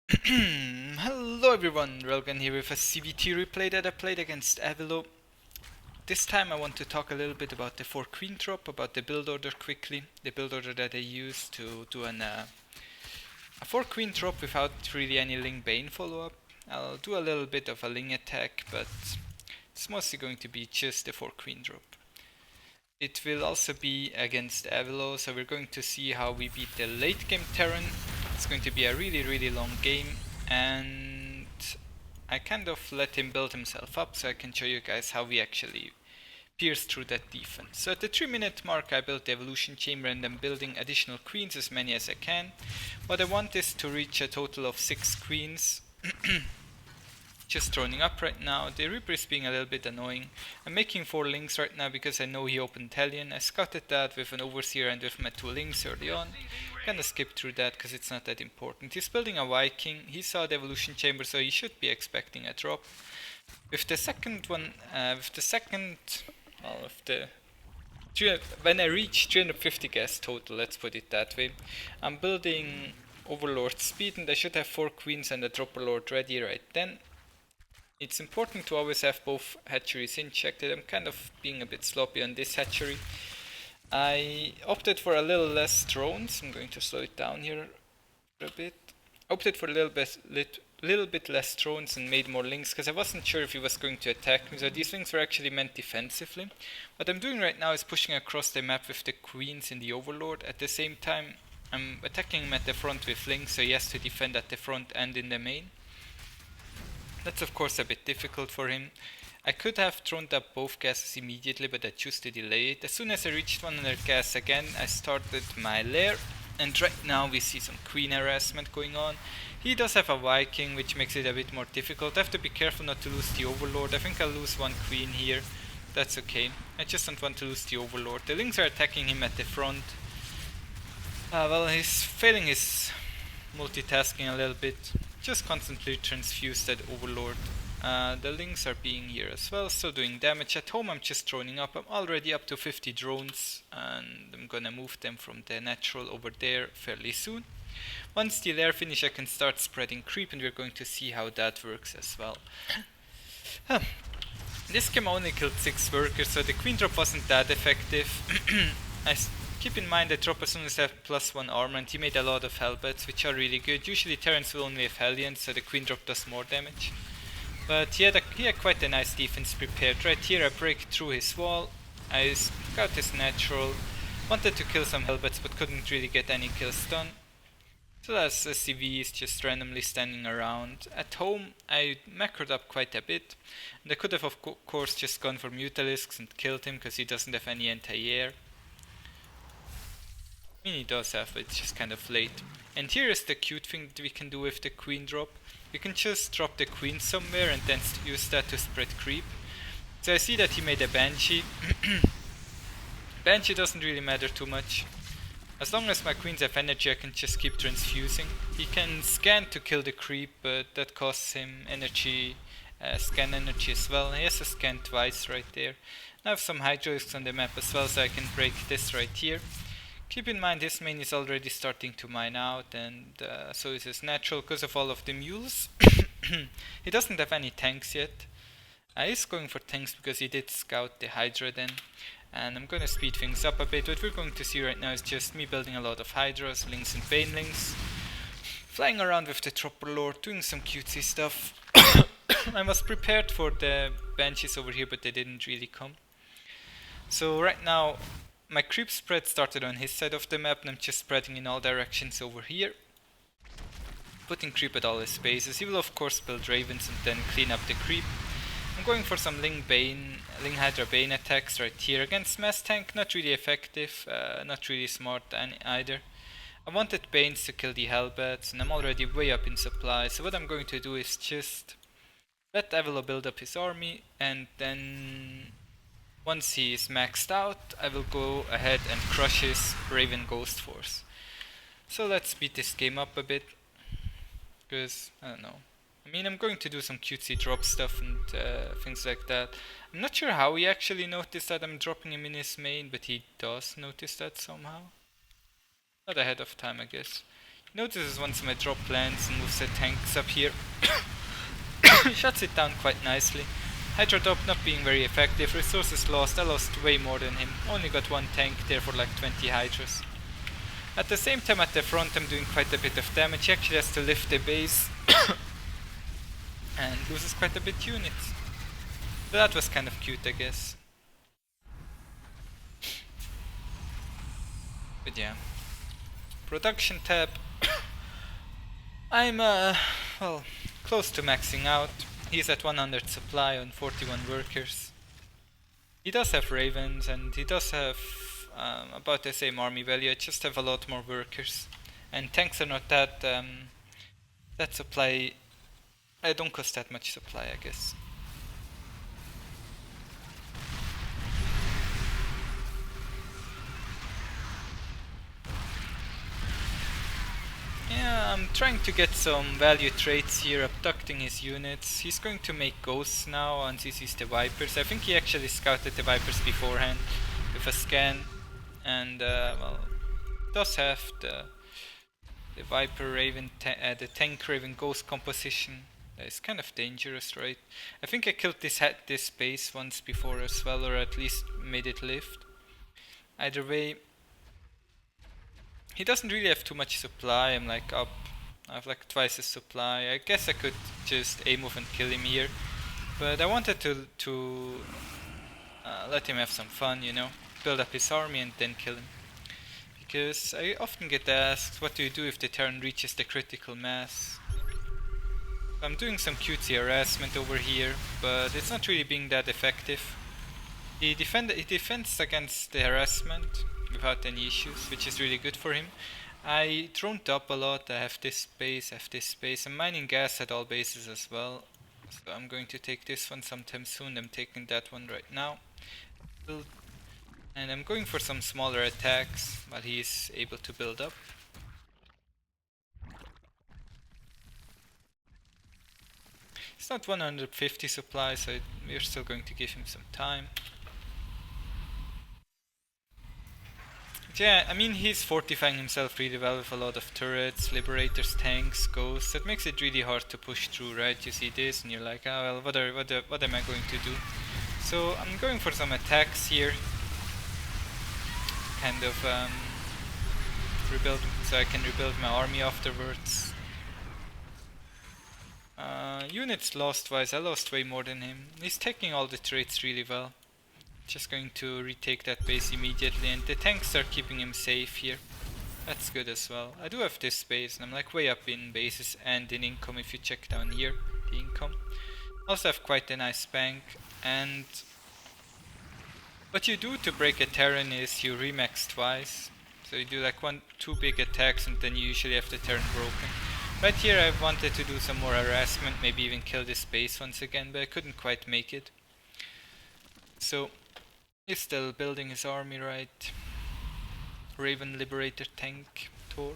Hello everyone, Railgan here with a ZvT replay that I played against Avilo. This time I want to talk a little bit about the 4 queen drop, about the build order quickly. The build order that I used to do a 4 queen drop without really any Ling Bane follow up. I'll do a little bit of a Ling attack, but it's mostly going to be just the 4 queen drop. It will also be against Avilo, so we're going to see how we beat the late game Terran. It's going to be a really long game, and I kind of let him build himself up so I can show you guys how we actually pierce through that defense. So at the 3-minute mark I built the evolution chamber and I'm building additional queens, as many as I can. What I want is to reach a total of 6 queens. Just droning up right now. The Reaper is being a little bit annoying. I'm making 4 links right now because I know he opened Hellion. I scouted that with an Overseer and with my 2 links early on. Kinda skipped through that because it's not that important. He's building a Viking. He saw the evolution chamber, so he should be expecting a drop. With the second one, when I reach 350 gas total, let's put it that way, I'm building Overlord speed and I should have 4 queens and a Dropper Lord ready right then. It's important to always have both hatcheries injected. I'm kind of being a bit sloppy on this hatchery. I opted for a little less drones. I'm going to slow it down here a bit. Opted for a little bit less drones and made more links because I wasn't sure if he was going to attack me. So these links were actually meant defensively. What I'm doing right now is pushing across the map with the queens in the Overlord. At the same time, I'm attacking him at the front with links, so he has to defend at the front and in the main. That's of course a bit difficult for him. I could have thrown up both gases immediately, but I chose to delay it. As soon as I reached 100 gas again, I started my lair, and right now we see some queen harassment going on. He does have a Viking, which makes it a bit more difficult. I have to be careful not to lose the Overlord. I think I'll lose 1 queen here. That's okay. I just don't want to lose the Overlord. The Lings are attacking him at the front. Well, he's failing his multitasking a little bit. Just constantly transfuse that Overlord. The links are being here as well, so doing damage. At home I'm just droning up. I'm already up to 50 drones and I'm gonna move them from the natural over there fairly soon. Once the lair finish I can start spreading creep and we're going to see how that works as well. This game only killed 6 workers, so the queen drop wasn't that effective. Keep in mind that drop as soon as I have +1 armor, and he made a lot of Hellbats, which are really good. Usually Terrans will only have Hellions, so the queen drop does more damage. But he had quite a nice defense prepared. Right here I break through his wall, I scout his natural, wanted to kill some Hellbats but couldn't really get any kills done. So that's SCV is just randomly standing around. At home I macroed up quite a bit, and I could have of course just gone for Mutalisks and killed him because he doesn't have any anti-air. I mean, he does have, but it's just kind of late. And here is the cute thing that we can do with the queen drop. You can just drop the queen somewhere and then use that to spread creep. So I see that he made a Banshee. Banshee doesn't really matter too much. As long as my queens have energy I can just keep transfusing. He can scan to kill the creep, but that costs him energy, scan energy as well. He has to scan twice right there. I have some Hydralisks on the map as well, so I can break this right here. Keep in mind his main is already starting to mine out, and so is his natural because of all of the mules. He doesn't have any tanks yet. He's going for tanks because he did scout the Hydra then. And I'm gonna speed things up a bit. What we're going to see right now is just me building a lot of Hydras, Lings and Banelings. Flying around with the Dropper Lord, doing some cutesy stuff. I was prepared for the Banshees over here, but they didn't really come. So right now my creep spread started on his side of the map and I'm just spreading in all directions over here. Putting creep at all his bases. He will of course build ravens and then clean up the creep. I'm going for some Ling Hydra Bane attacks right here against Mass Tank. Not really effective, not really smart either. I wanted Banes to kill the Hellbats and I'm already way up in supply, so what I'm going to do is just let Avilo build up his army, and then once he is maxed out, I will go ahead and crush his Raven Ghost Force. So let's speed this game up a bit, because, I don't know. I mean, I'm going to do some cutesy drop stuff and things like that. I'm not sure how he actually noticed that I'm dropping him in his main, but he does notice that somehow. Not ahead of time, I guess. Notices once my drop lands and moves the tanks up here. Shuts it down quite nicely. Hydro drop not being very effective, resources lost, I lost way more than him. Only got one tank there for like 20 hydras. At the same time at the front I'm doing quite a bit of damage. He actually has to lift the base and loses quite a bit units. So that was kind of cute, I guess. But yeah. Production tab. I'm well, close to maxing out. He's at 100 supply on 41 workers. He does have ravens and he does have about the same army value. I just have a lot more workers. And tanks are not that that supply. I don't cost that much supply, I guess. Yeah, I'm trying to get some value traits here, abducting his units. He's going to make ghosts now once he sees the Vipers. I think he actually scouted the Vipers beforehand with a scan. And, well, does have the Viper Raven, the Tank Raven Ghost composition. It's kind of dangerous, right? I think I killed this base once before as well, or at least made it lift. Either way, he doesn't really have too much supply. I'm like up. I have like twice his supply. I guess I could just A-move and kill him here, but I wanted to let him have some fun, you know, build up his army and then kill him. Because I often get asked, what do you do if the Terran reaches the critical mass? I'm doing some cutesy harassment over here, but it's not really being that effective. He defends against the harassment without any issues, which is really good for him. I droned up a lot. I have this base, I'm mining gas at all bases as well. So I'm going to take this one sometime soon. I'm taking that one right now. And I'm going for some smaller attacks while he is able to build up. It's not 150 supply, so we're still going to give him some time. But yeah, I mean, he's fortifying himself really well with a lot of turrets, liberators, tanks, ghosts. That makes it really hard to push through, right? You see this and you're like, oh well, what am I going to do? So I'm going for some attacks here. Kind of rebuild, so I can rebuild my army afterwards. Units lost wise, I lost way more than him. He's taking all the traits really well. Just going to retake that base immediately, and the tanks are keeping him safe here. That's good as well. I do have this base, and I'm like way up in bases and in income if you check down here, the income. Also have quite a nice bank, and what you do to break a Terran is you remax twice. So you do like two big attacks and then you usually have the Terran broken. Right here I wanted to do some more harassment, maybe even kill this base once again, but I couldn't quite make it. So he's still building his army, right? Raven Liberator tank Tor.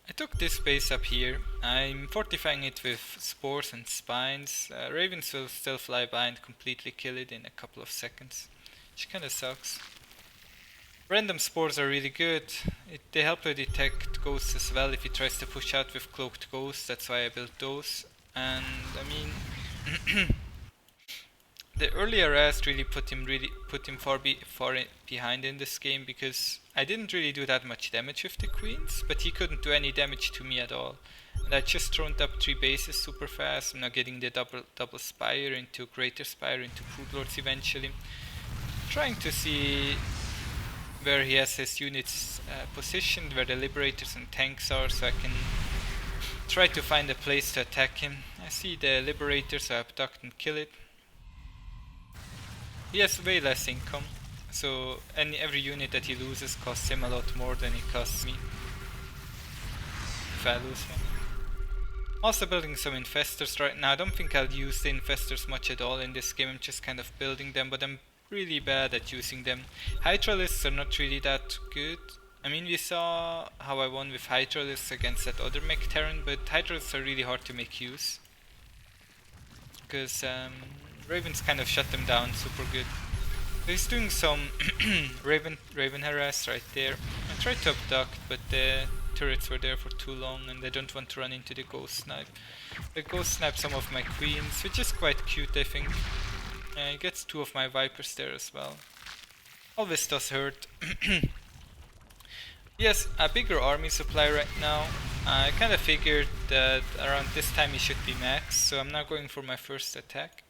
I took this base up here. I'm fortifying it with spores and spines. Ravens will still fly by and completely kill it in a couple of seconds, which kinda sucks. Random spores are really good. They help to detect ghosts as well if he tries to push out with cloaked ghosts. That's why I built those. And I mean, the earlier arrest really put him far behind in this game, because I didn't really do that much damage with the queens, but he couldn't do any damage to me at all. And I just thrown up 3 bases super fast. I'm now getting the double spire into greater spire into brood lords eventually. Trying to see where he has his units positioned, where the liberators and tanks are, so I can try to find a place to attack him. I see the liberators, so I abduct and kill it. He has way less income, so every unit that he loses costs him a lot more than it costs me if I lose him. Also building some infestors right now. I don't think I'll use the infestors much at all in this game. I'm just kind of building them, but I'm really bad at using them. Hydralisks are not really that good. I mean, we saw how I won with Hydralisks against that other mech Terran, but Hydralisks are really hard to make use, because Ravens kind of shut them down super good. So he's doing some Raven harass right there. I'm tried to abduct, but the turrets were there for too long and I don't want to run into the ghost snipe. The ghost sniped some of my queens, which is quite cute, I think. He gets 2 of my vipers there as well. Always does hurt. He has a bigger army supply right now. I kinda figured that around this time he should be max, so I'm now going for my first attack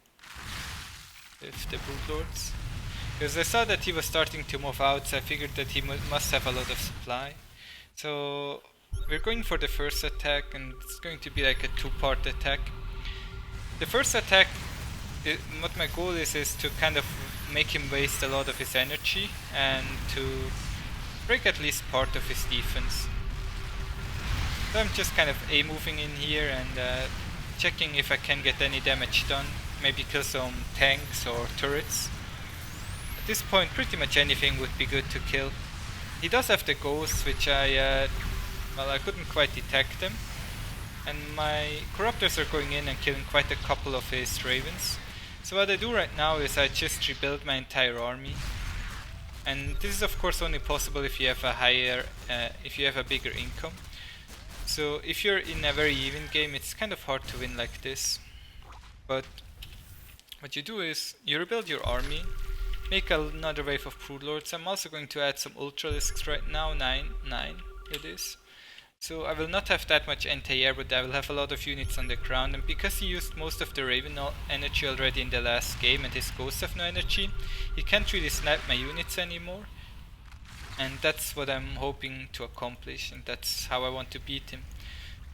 with the Broodlords. Because I saw that he was starting to move out, so I figured that he must have a lot of supply. So we're going for the first attack, and it's going to be like a 2-part attack. The first attack, what my goal is to kind of make him waste a lot of his energy and to break at least part of his defense. So I'm just kind of A-moving in here and checking if I can get any damage done. Maybe kill some tanks or turrets. At this point pretty much anything would be good to kill. He does have the ghosts, which I couldn't quite detect them. And my corruptors are going in and killing quite a couple of his ravens. So what I do right now is I just rebuild my entire army. And this is of course only possible if you have a bigger income. So if you're in a very even game, it's kind of hard to win like this. But what you do is you rebuild your army, make another wave of Broodlords. I'm also going to add some Ultralisks right now, 9 it is. So I will not have that much anti-air, but I will have a lot of units on the ground, and because he used most of the Raven energy already in the last game and his ghosts have no energy, he can't really snipe my units anymore. And that's what I'm hoping to accomplish, and that's how I want to beat him.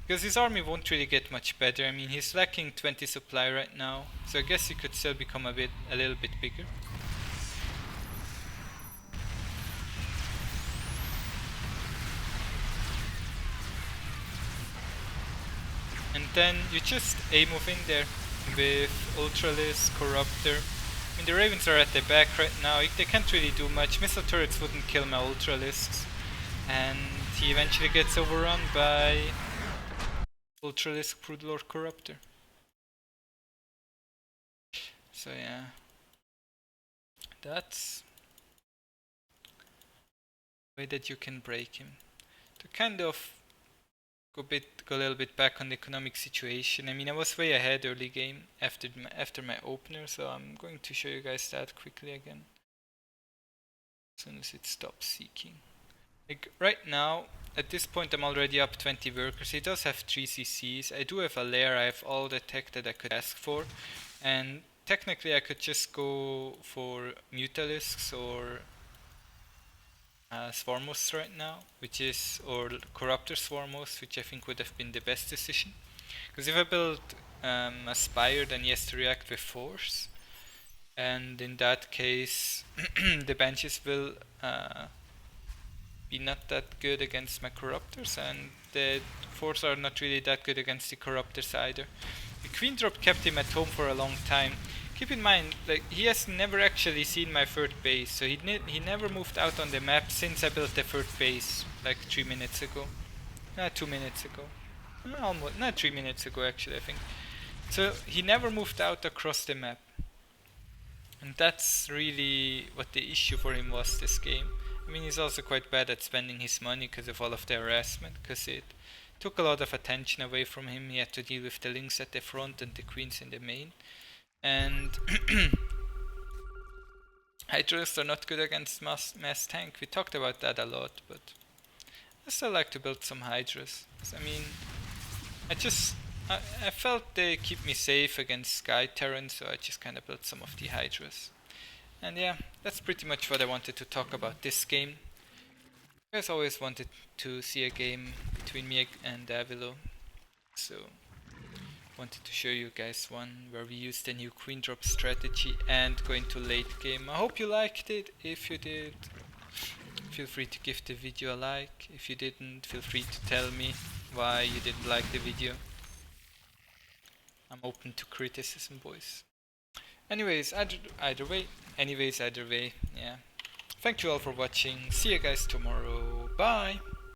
Because his army won't really get much better. I mean, he's lacking 20 supply right now, so I guess he could still become a little bit bigger. And then you just A-move in there with Ultralisk, Corruptor. I mean, the Ravens are at the back right now, they can't really do much. Missile turrets wouldn't kill my Ultralisks. And he eventually gets overrun by Ultralisk, Broodlord, Corruptor. So yeah, that's the way that you can break him. To kind of go a little bit back on the economic situation. I mean, I was way ahead early game after my opener, so I'm going to show you guys that quickly again. As soon as it stops seeking. Like right now, at this point I'm already up 20 workers. He does have 3 CCs. I do have a lair, I have all the tech that I could ask for. And technically I could just go for Mutalisks or Swarmos right now, or Corruptor Swarmos, which I think would have been the best decision. Because if I build a Spire, then he has to react with Force, and in that case the Banshees will be not that good against my Corruptors, and the Force are not really that good against the Corruptors either. The Queen drop kept him at home for a long time. Keep in mind, like, he has never actually seen my third base, so he never moved out on the map since I built the third base, like 3 minutes ago. 2 minutes ago. Almost, not 3 minutes ago actually, I think. So he never moved out across the map. And that's really what the issue for him was this game. I mean, he's also quite bad at spending his money because of all of the harassment, because it took a lot of attention away from him. He had to deal with the Lynx at the front and the Queens in the main. And Hydras are not good against mass tank. We talked about that a lot, but I still like to build some Hydras. I mean, I felt they keep me safe against Sky Terran, so I just kind of built some of the Hydras. And yeah, that's pretty much what I wanted to talk about this game. You guys always wanted to see a game between me and Avilo, so wanted to show you guys one where we used the new queen drop strategy and go into late game. I hope you liked it. If you did, feel free to give the video a like. If you didn't, feel free to tell me why you didn't like the video. I'm open to criticism, boys. Anyways, either way, yeah. Thank you all for watching. See you guys tomorrow. Bye!